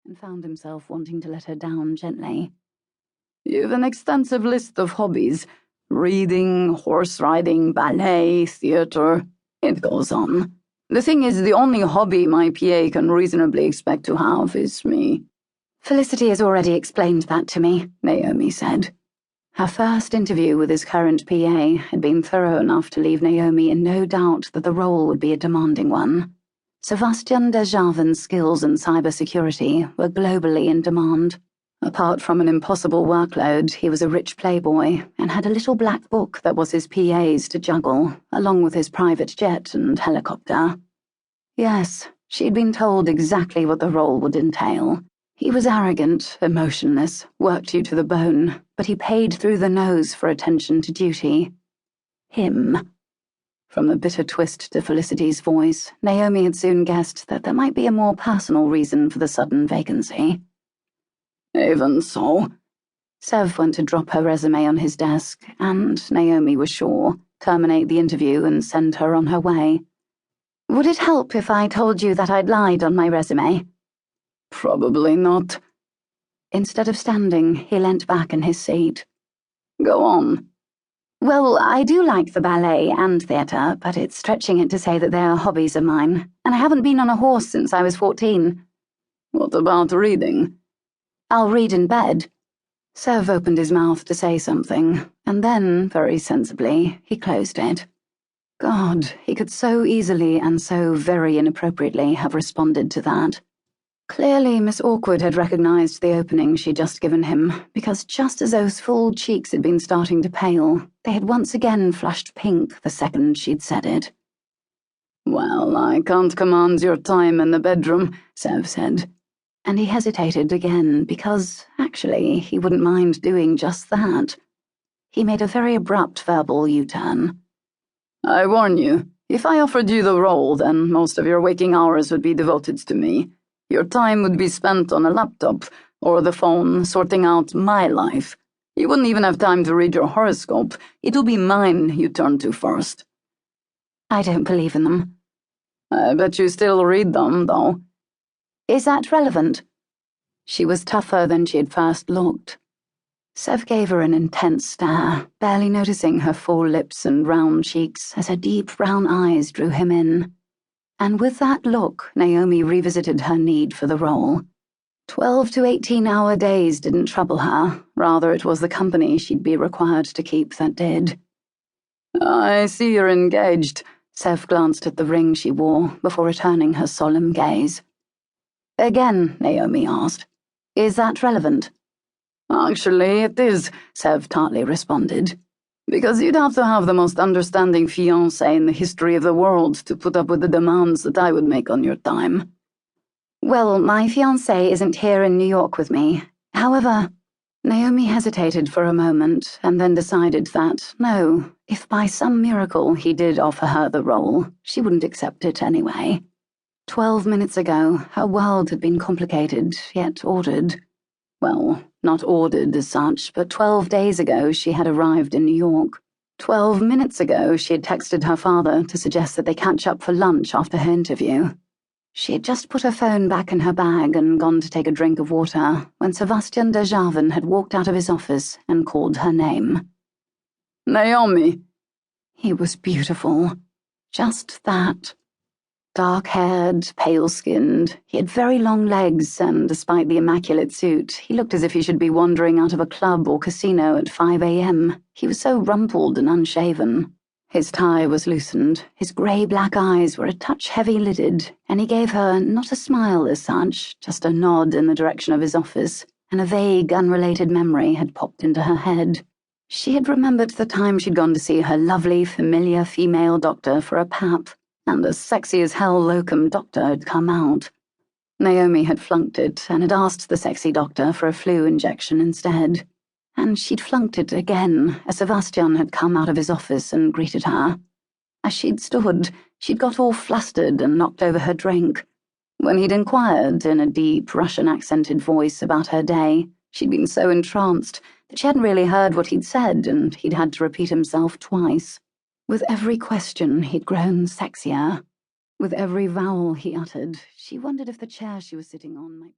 and found himself wanting to let her down gently. "You've an extensive list of hobbies. Reading, horse riding, ballet, theater. It goes on. The thing is, the only hobby my PA can reasonably expect to have is me." "Felicity has already explained that to me," Naomi said. Her first interview with his current PA had been thorough enough to leave Naomi in no doubt that the role would be a demanding one. Sebastian Desjardins' skills in cybersecurity were globally in demand. Apart from an impossible workload, he was a rich playboy and had a little black book that was his PA's to juggle, along with his private jet and helicopter. Yes, she'd been told exactly what the role would entail. He was arrogant, emotionless, worked you to the bone, but he paid through the nose for attention to duty. Him. From the bitter twist to Felicity's voice, Naomi had soon guessed that there might be a more personal reason for the sudden vacancy. "Even so," Sev went to drop her resume on his desk, and, Naomi was sure, terminate the interview and send her on her way. "Would it help if I told you that I'd lied on my resume?" "Probably not." Instead of standing, he leant back in his seat. "Go on." "Well, I do like the ballet and theatre, but it's stretching it to say that they are hobbies of mine, and I haven't been on a horse since I was 14. "What about reading?" "I'll read in bed." Sev opened his mouth to say something, and then, very sensibly, he closed it. God, he could so easily and so very inappropriately have responded to that. Clearly, Miss Awkward had recognized the opening she'd just given him, because just as those full cheeks had been starting to pale, they had once again flushed pink the second she'd said it. "Well, I can't command your time in the bedroom," Sev said. And he hesitated again because, actually, he wouldn't mind doing just that. He made a very abrupt verbal U-turn. "I warn you, if I offered you the role, then most of your waking hours would be devoted to me. Your time would be spent on a laptop or the phone sorting out my life. You wouldn't even have time to read your horoscope. It'll be mine you turn to first." "I don't believe in them." "I bet you still read them, though." "Is that relevant?" She was tougher than she had first looked. Sev gave her an intense stare, barely noticing her full lips and round cheeks as her deep brown eyes drew him in. And with that look, Naomi revisited her need for the role. 12 to 18-hour days didn't trouble her, rather it was the company she'd be required to keep that did. "I see you're engaged." Sev glanced at the ring she wore before returning her solemn gaze. "Again," Naomi asked, "is that relevant?" "Actually, it is," Sev tartly responded. "Because you'd have to have the most understanding fiancé in the history of the world to put up with the demands that I would make on your time." "Well, my fiancé isn't here in New York with me. However..." Naomi hesitated for a moment and then decided that, no, if by some miracle he did offer her the role, she wouldn't accept it anyway. 12 minutes ago, her world had been complicated, yet ordered. Well, not ordered as such, but 12 days ago she had arrived in New York. 12 minutes ago she had texted her father to suggest that they catch up for lunch after her interview. She had just put her phone back in her bag and gone to take a drink of water when Sebastian Desjardins had walked out of his office and called her name. "Naomi." He was beautiful. Just that. Dark-haired, pale-skinned, he had very long legs, and despite the immaculate suit, he looked as if he should be wandering out of a club or casino at 5 a.m. He was so rumpled and unshaven. His tie was loosened, his grey-black eyes were a touch heavy-lidded, and he gave her not a smile as such, just a nod in the direction of his office, and a vague, unrelated memory had popped into her head. She had remembered the time she'd gone to see her lovely, familiar female doctor for a pap, and a sexy-as-hell locum doctor had come out. Naomi had flunked it and had asked the sexy doctor for a flu injection instead. And she'd flunked it again as Sebastian had come out of his office and greeted her. As she'd stood, she'd got all flustered and knocked over her drink. When he'd inquired in a deep, Russian-accented voice about her day, she'd been so entranced that she hadn't really heard what he'd said, and he'd had to repeat himself twice. With every question, he'd grown sexier. With every vowel he uttered, she wondered if the chair she was sitting on might be